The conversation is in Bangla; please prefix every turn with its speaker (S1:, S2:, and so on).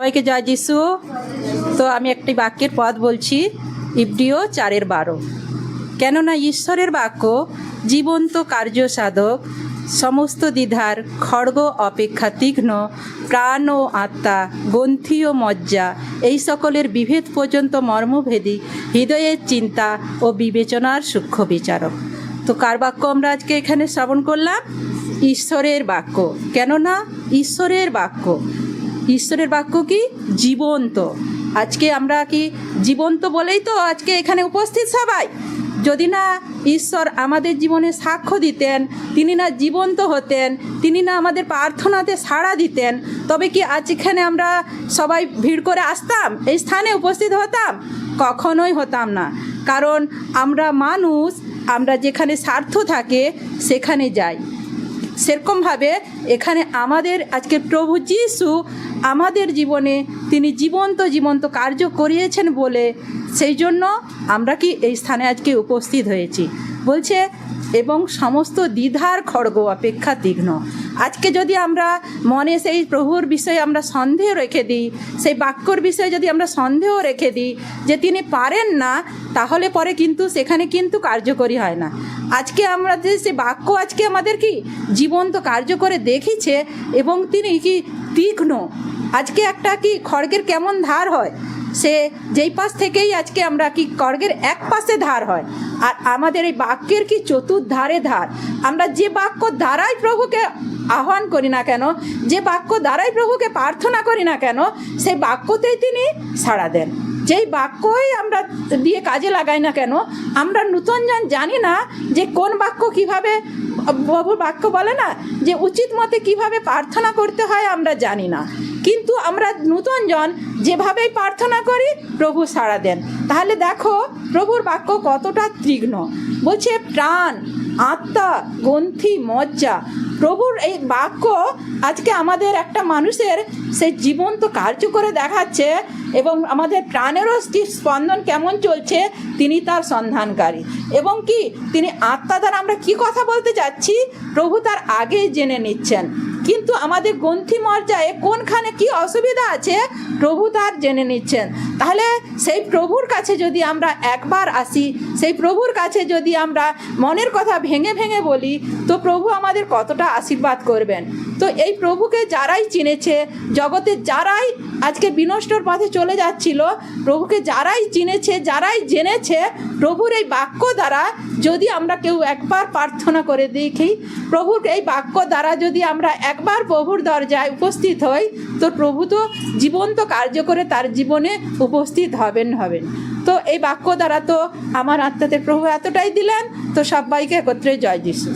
S1: সবাইকে জয় যিশু। তো আমি একটি বাক্যের পদ বলছি, ইব্রিয় 4:12। কেননা ঈশ্বরের বাক্য জীবন্ত কার্য সাধক, সমস্ত দ্বিধার খড়গ অপেক্ষা তীক্ষ্ণ, প্রাণ ও আত্মা, গ্রন্থি ও মজ্জা, এই সকলের বিভেদ পর্যন্ত মর্মভেদী, হৃদয়ের চিন্তা ও বিবেচনার সূক্ষ্ম বিচারক। তো কার বাক্য আমরা আজকে এখানে শ্রবণ করলাম? ঈশ্বরের বাক্য। কেননা ঈশ্বরের বাক্য, ঈশ্বরের বাক্য কি জীবন্ত। আজকে আমরা কি জীবন্ত বলেই তো আজকে এখানে উপস্থিত সবাই। যদি না ঈশ্বর আমাদের জীবনে সাক্ষ্য দিতেন, তিনি না জীবন্ত হতেন, তিনি না আমাদের প্রার্থনাতে সাড়া দিতেন, তবে কি আজ এখানে আমরা সবাই ভিড় করে আসতাম, এই স্থানে উপস্থিত হতাম? কখনোই হতাম না। কারণ আমরা মানুষ, আমরা যেখানে স্বার্থ থাকে সেখানে যাই। সেরকমভাবে এখানে আমাদের আজকে প্রভু যিশু আমাদের জীবনে তিনি জীবন্ত কার্য করিয়েছেন বলে সেই জন্য আমরা কি এই স্থানে আজকে উপস্থিত হয়েছি। বলছে এবং সমস্ত দ্বিধার খড়গ অপেক্ষা তীক্ষ্ণ। আজকে যদি আমরা মনে সেই প্রভুর বিষয়ে আমরা সন্দেহ রেখে দিই, সেই বাক্যর বিষয়ে যদি আমরা সন্দেহ রেখে দিই যে তিনি পারেন না, তাহলে পরে কিন্তু সেখানে কিন্তু কার্যকরী হয় না। আজকে আমরা যে সে বাক্য আজকে আমাদের কি জীবন্ত কার্য করে দেখিয়েছে এবং তিনি কি তীক্ষ্ণ। আজকে একটা কি খড়গের কেমন ধার হয়, সে যেই পাশ থেকেই আজকে আমরা কি খড়গের এক পাশে ধার হয়, আর আমাদের এই বাক্যের কি চতুর্ধারে ধার। আমরা যে বাক্য দ্বারাই প্রভুকে আহ্বান করি না কেন, যে বাক্য দ্বারাই প্রভুকে প্রার্থনা করি না কেন, সেই বাক্যতেই তিনি সাড়া দেন। যেই বাক্যই আমরা দিয়ে কাজে লাগাই না কেন, আমরা নূতনজন জানি না যে কোন বাক্য কিভাবে, প্রভুর বাক্য বলে না যে উচিত মতে কিভাবে প্রার্থনা করতে হয়, আমরা জানি না। কিন্তু আমরা নূতনজন যেভাবেই প্রার্থনা করি প্রভু সাড়া দেন। তাহলে দেখো প্রভুর বাক্য কতটা তীক্ষ্ণ। বলছে প্রাণ, আত্মা, গ্রন্থি, মজ্জা। প্রভুর এই বাক্য আজকে আমাদের একটা মানুষের সেই জীবন্ত কার্য করে দেখাচ্ছে এবং আমাদের প্রাণেরও স্পন্দন কেমন চলছে তিনি তার সন্ধানকারী। এবং কি তিনি আত্মা দ্বারা আমরা কি কথা বলতে যাচ্ছি প্রভু তার আগেই জেনে নিচ্ছেন। কিন্তু আমাদের গ্রন্থি মজ্জায় কোনখানে কি অসুবিধা আছে প্রভু তার জেনে নিচ্ছেন। তাহলে সেই প্রভুর কাছে যদি আমরা একবার আসি, সেই প্রভুর কাছে যদি আমরা মনের কথা ভেঙে ভেঙে বলি, তো প্রভু আমাদের কতটা আশীর্বাদ করবেন। তো এই প্রভুকে যারাই চিনেছে, জগতে যারাই আজকে বিনষ্টর পথে চলে যাচ্ছিল, প্রভুকে যারাই চিনেছে, যারাই জেনেছে, প্রভুর এই বাক্য দ্বারা যদি আমরা কেউ একবার প্রার্থনা করে দেখি, প্রভুর এই বাক্য দ্বারা যদি আমরা একবার প্রভুর দরজায় উপস্থিত হই, তো প্রভু তো জীবন্ত কার্য করে তার জীবনে উপস্থিত হবেন। তো এই বাক্য দ্বারা তো আমার আত্মাতে প্রভু এতটাই দিলেন। তো সবাইকে একত্রে জয় যিশু।